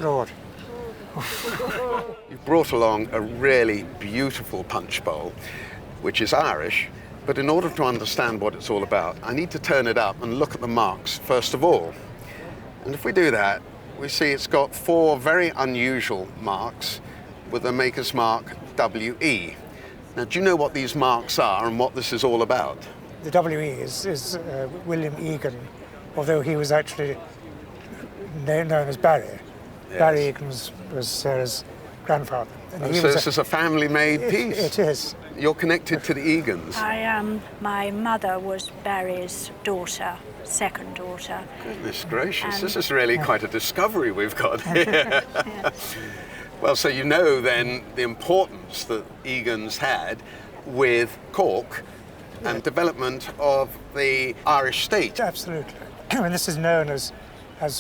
Lord. You've brought along a really beautiful punch bowl, which is Irish, but in order to understand what it's all about, I need to turn it up and look at the marks first of all. And if we do that, we see it's got 4 very unusual marks with the maker's mark WE. Now, do you know what these marks are and what this is all about? The WE is William Egan, although he was actually known as Barry. Yes. Barry Egan was Sarah's grandfather. And so this is a family-made piece? It is. You're connected to the Eagans? I am. My mother was Barry's daughter, second daughter. Goodness gracious, this is really quite a discovery we've got here. Yes. Well, so you know then the importance that Eagans had with Cork and development of the Irish state. Absolutely. And this is known as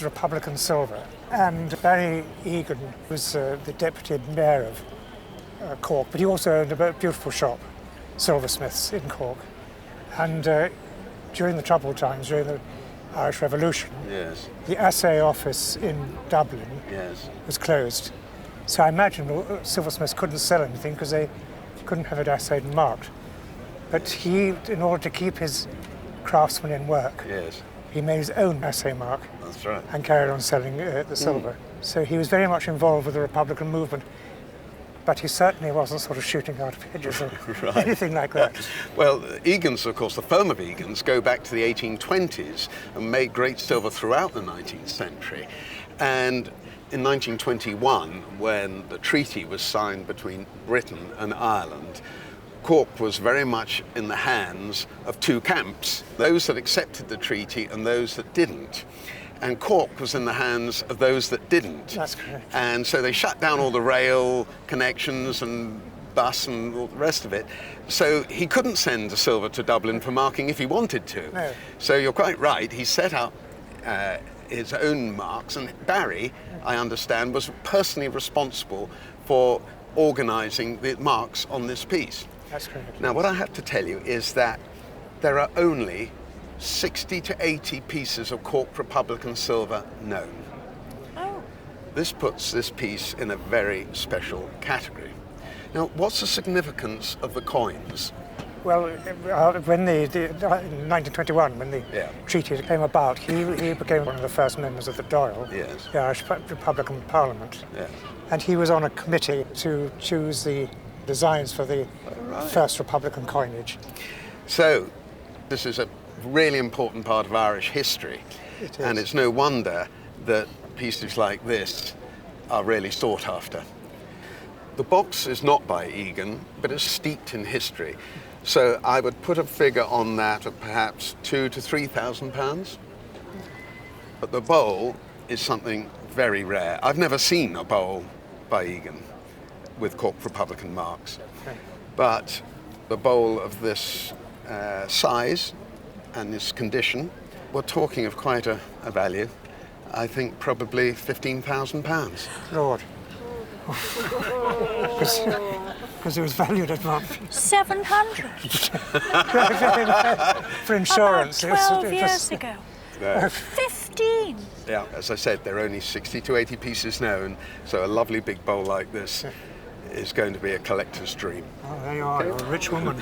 Republican Silver. And Barry Egan was the deputy mayor of Cork, but he also owned a beautiful shop, Silversmiths, in Cork. And during the troubled times, during the Irish Revolution, yes, the assay office in Dublin was closed. So I imagine the silversmiths couldn't sell anything because they couldn't have it assayed and marked. But he, in order to keep his craftsmen in work, he made his own assay mark. That's right. And carried on selling the silver. So he was very much involved with the Republican movement, but he certainly wasn't sort of shooting out of hedges or anything like that. Well, Egans, of course, the firm of Egans, go back to the 1820s and made great silver throughout the 19th century. And in 1921, when the treaty was signed between Britain and Ireland, Cork was very much in the hands of 2 camps, those that accepted the treaty and those that didn't. And Cork was in the hands of those that didn't. That's correct. And so they shut down all the rail connections and bus and all the rest of it. So he couldn't send the silver to Dublin for marking if he wanted to. No. So you're quite right, he set up his own marks, and Barry, I understand, was personally responsible for organising the marks on this piece. That's correct. Now, what I have to tell you is that there are only 60 to 80 pieces of Cork Republican silver known. Oh. This puts this piece in a very special category. Now, what's the significance of the coins? Well, when in 1921, when the treaty came about, he became one of the first members of the Dáil, the Irish Republican Parliament. Yes. And he was on a committee to choose the designs for the first Republican coinage. So, this is a really important part of Irish history. It is. And it's no wonder that pieces like this are really sought after. The box is not by Egan, but it's steeped in history. So I would put a figure on that of perhaps £2,000 to £3,000. But the bowl is something very rare. I've never seen a bowl by Egan with Cork Republican marks. Okay. But the bowl of this size and this condition, we're talking of quite a value. I think probably £15,000. Lord. Because it was valued at about 700. for insurance. About 12 years ago. No. 15. Yeah, as I said, there are only 60 to 80 pieces known, so a lovely big bowl like this is going to be a collector's dream. Oh, there you are, you're a rich woman.